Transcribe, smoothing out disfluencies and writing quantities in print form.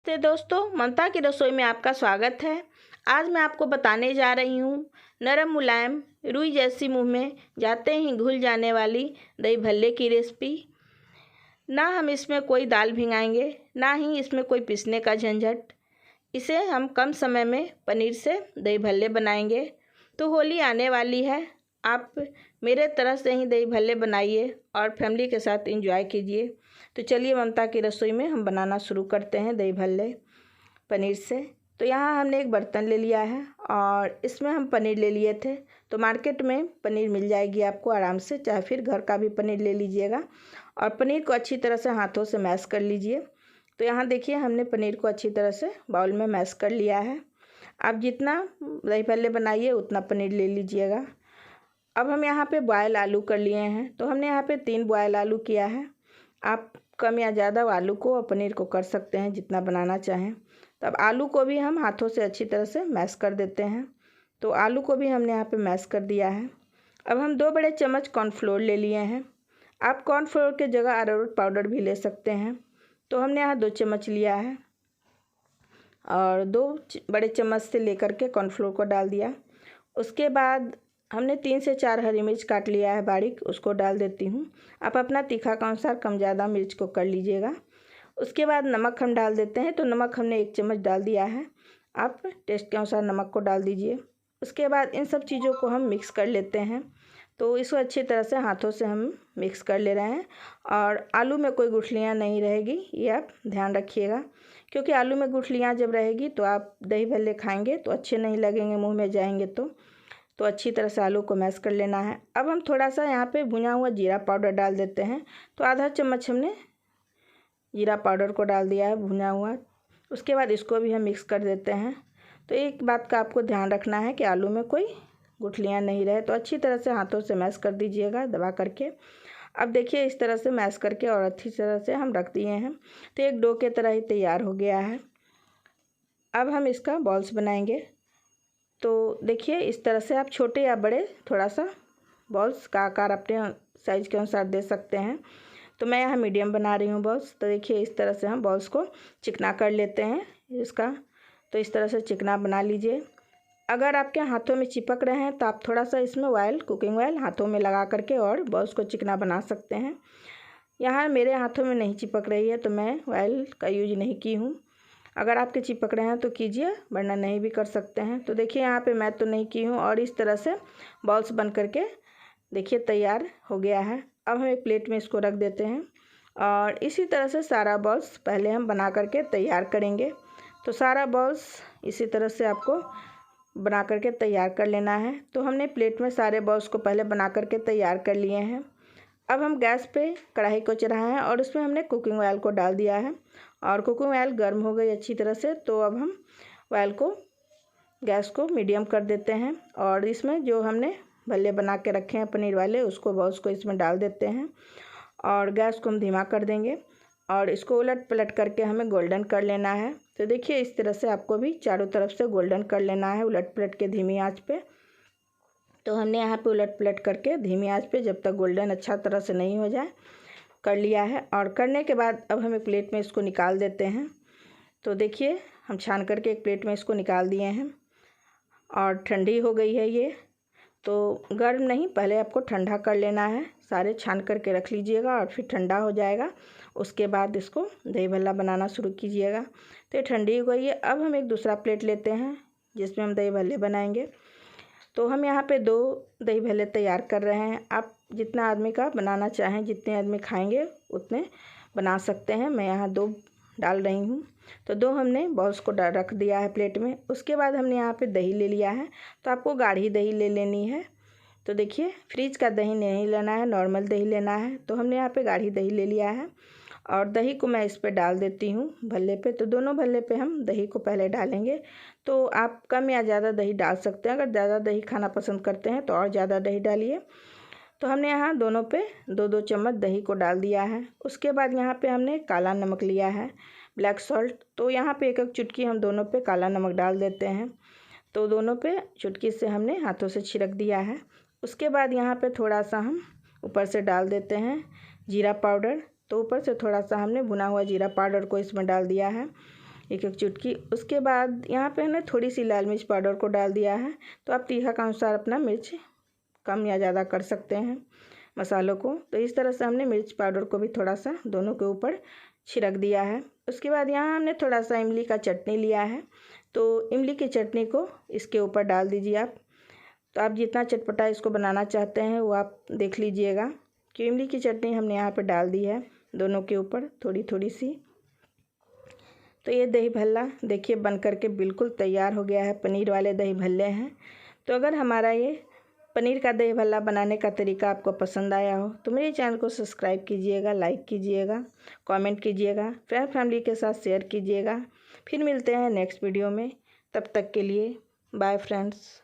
तो दोस्तों, ममता की रसोई में आपका स्वागत है। आज मैं आपको बताने जा रही हूँ नरम मुलायम रुई जैसी मुंह में जाते ही घुल जाने वाली दही भल्ले की रेसिपी। ना हम इसमें कोई दाल भिंगाएंगे, ना ही इसमें कोई पीसने का झंझट। इसे हम कम समय में पनीर से दही भल्ले बनाएंगे। तो होली आने वाली है, आप मेरे तरह से ही दही भल्ले बनाइए और फैमिली के साथ एंजॉय कीजिए। तो चलिए ममता की रसोई में हम बनाना शुरू करते हैं दही भल्ले पनीर से। तो यहाँ हमने एक बर्तन ले लिया है और इसमें हम पनीर ले लिए थे। तो मार्केट में पनीर मिल जाएगी आपको आराम से, चाहे फिर घर का भी पनीर ले लीजिएगा। और पनीर को अच्छी तरह से हाथों से मैश कर लीजिए। तो यहाँ देखिए, हमने पनीर को अच्छी तरह से बाउल में मैश कर लिया है। आप जितना दही भल्ले बनाइए उतना पनीर ले लीजिएगा। अब हम यहाँ पे बॉयल आलू कर लिए हैं। तो हमने यहाँ पे 3 बॉयल आलू किया है। आप कम या ज़्यादा आलू को और पनीर को कर सकते हैं जितना बनाना चाहें। तो अब आलू को भी हम हाथों से अच्छी तरह से मैश कर देते हैं। तो आलू को भी हमने यहाँ पे मैश कर दिया है। अब हम 2 बड़े चम्मच कॉर्नफ्लोर ले लिए हैं। आप कॉर्नफ्लोर के जगह अरारोट पाउडर भी ले सकते हैं। तो हमने यहाँ 2 चम्मच लिया है और 2 बड़े चम्मच से लेकर के कॉर्नफ्लोर को डाल दिया। उसके बाद हमने 3 से 4 हरी मिर्च काट लिया है बारीक, उसको डाल देती हूँ। आप अपना तीखा के अनुसार कम ज़्यादा मिर्च को कर लीजिएगा। उसके बाद नमक हम डाल देते हैं। तो नमक हमने 1 चम्मच डाल दिया है। आप टेस्ट के अनुसार नमक को डाल दीजिए। उसके बाद इन सब चीज़ों को हम मिक्स कर लेते हैं। तो इसको अच्छी तरह से हाथों से हम मिक्स कर ले रहे हैं और आलू में कोई गुठलियाँ नहीं रहेगी, ये आप ध्यान रखिएगा। क्योंकि आलू में गुठलियाँ जब रहेगी तो आप दही भल्ले खाएंगे तो अच्छे नहीं लगेंगे, मुंह में जाएंगे। तो अच्छी तरह से आलू को मैश कर लेना है। अब हम थोड़ा सा यहाँ पे भुना हुआ जीरा पाउडर डाल देते हैं। तो आधा चम्मच हमने जीरा पाउडर को डाल दिया है भुना हुआ। उसके बाद इसको भी हम मिक्स कर देते हैं। तो एक बात का आपको ध्यान रखना है कि आलू में कोई गुठलियाँ नहीं रहे। तो अच्छी तरह से हाथों से मैश कर दीजिएगा दबा करके। अब देखिए, इस तरह से मैश करके और अच्छी तरह से हम रख दिए हैं। तो एक डो के तरह ही तैयार हो गया है। अब हम इसका बॉल्स बनाएंगे। तो देखिए, इस तरह से आप छोटे या बड़े थोड़ा सा बॉल्स का आकार अपने साइज़ के अनुसार दे सकते हैं। तो मैं यहाँ मीडियम बना रही हूँ बॉल्स। तो देखिए, इस तरह से हम बॉल्स को चिकना कर लेते हैं इसका। तो इस तरह से चिकना बना लीजिए। अगर आपके हाथों में चिपक रहे हैं तो आप थोड़ा सा इसमें ऑयल, कुकिंग ऑयल हाथों में लगा करके और बॉल्स को चिकना बना सकते हैं। यहाँ मेरे हाथों में नहीं चिपक रही है तो मैं ऑयल का यूज नहीं की हूँ। अगर आपके चिपक रहे हैं तो कीजिए, वरना नहीं भी कर सकते हैं। तो देखिए, यहाँ पे मैं तो नहीं की हूँ और इस तरह से बॉल्स बन करके देखिए तैयार हो गया है। अब हम एक प्लेट में इसको रख देते हैं और इसी तरह से सारा बॉल्स पहले हम बना करके तैयार करेंगे। तो सारा बॉल्स इसी तरह से आपको बना करके तैयार कर लेना है। तो हमने प्लेट में सारे बॉल्स को पहले बना करके तैयार कर लिए हैं। अब हम गैस पे कढ़ाई को चढ़ाए हैं और उसमें हमने कुकिंग ऑयल को डाल दिया है और कुकिंग ऑयल गर्म हो गई अच्छी तरह से। तो अब हम ऑयल को, गैस को मीडियम कर देते हैं और इसमें जो हमने भल्ले बना के रखे हैं पनीर वाले, उसको बॉल्स को इसमें डाल देते हैं और गैस को हम धीमा कर देंगे और इसको उलट पलट करके हमें गोल्डन कर लेना है। तो देखिए, इस तरह से आपको भी चारों तरफ से गोल्डन कर लेना है उलट पलट के धीमी आंच पे। तो हमने यहाँ पे उलट पलट करके धीमी आंच पे जब तक गोल्डन अच्छा तरह से नहीं हो जाए कर लिया है। और करने के बाद अब हम एक प्लेट में इसको निकाल देते हैं। तो देखिए, हम छान करके एक प्लेट में इसको निकाल दिए हैं और ठंडी हो गई है ये। तो गर्म नहीं, पहले आपको ठंडा कर लेना है। सारे छान करके रख लीजिएगा और फिर ठंडा हो जाएगा, उसके बाद इसको दही भल्ला बनाना शुरू कीजिएगा। तो ये ठंडी हो गई है। अब हम एक दूसरा प्लेट लेते हैं जिसमें हम दही भल्ले बनाएंगे। तो हम यहाँ पे 2 दही भल्ले तैयार कर रहे हैं। आप जितना आदमी का बनाना चाहें, जितने आदमी खाएंगे उतने बना सकते हैं। मैं यहाँ 2 डाल रही हूँ। तो 2 हमने बॉल्स को रख दिया है प्लेट में। उसके बाद हमने यहाँ पे दही ले लिया है। तो आपको गाढ़ी दही ले लेनी है। तो देखिए, फ्रिज का दही नहीं लेना है, नॉर्मल दही लेना है। तो हमने यहाँ पे गाढ़ी दही ले लिया है और दही को मैं इस पे डाल देती हूँ भल्ले पे। तो दोनों भल्ले पे हम दही को पहले डालेंगे। तो आप कम या ज़्यादा दही डाल सकते हैं। अगर ज़्यादा दही खाना पसंद करते हैं तो और ज़्यादा दही डालिए। तो हमने यहाँ दोनों पे 2-2 चम्मच दही को डाल दिया है। उसके बाद यहाँ पे हमने काला नमक लिया है, ब्लैक सॉल्ट। तो यहाँ पे 1-1 चुटकी हम दोनों पे काला नमक डाल देते हैं। तो दोनों पे चुटकी से हमने हाथों से छिड़क दिया है। उसके बाद यहाँ पे थोड़ा सा हम ऊपर से डाल देते हैं जीरा पाउडर। तो ऊपर से थोड़ा सा हमने भुना हुआ जीरा पाउडर को इसमें डाल दिया है। एक एक चुटकी। उसके बाद यहाँ पे ना थोड़ी सी लाल मिर्च पाउडर को डाल दिया है। तो आप तीखा के अनुसार अपना मिर्च कम या ज़्यादा कर सकते हैं मसालों को। तो इस तरह से हमने मिर्च पाउडर को भी थोड़ा सा दोनों के ऊपर छिड़क दिया है। उसके बाद यहाँ हमने थोड़ा सा इमली का चटनी लिया है। तो इमली की चटनी को इसके ऊपर डाल दीजिए आप। तो आप जितना चटपटा इसको बनाना चाहते हैं वो आप देख लीजिएगा कि इमली की चटनी हमने यहाँ पर डाल दी है दोनों के ऊपर थोड़ी थोड़ी सी। तो ये दही भल्ला देखिए बन करके बिल्कुल तैयार हो गया है। पनीर वाले दही भल्ले हैं। तो अगर हमारा ये पनीर का दही भल्ला बनाने का तरीका आपको पसंद आया हो तो मेरे चैनल को सब्सक्राइब कीजिएगा, लाइक कीजिएगा, कमेंट कीजिएगा, फ्रेंड फैमिली के साथ शेयर कीजिएगा। फिर मिलते हैं नेक्स्ट वीडियो में। तब तक के लिए बाय फ्रेंड्स।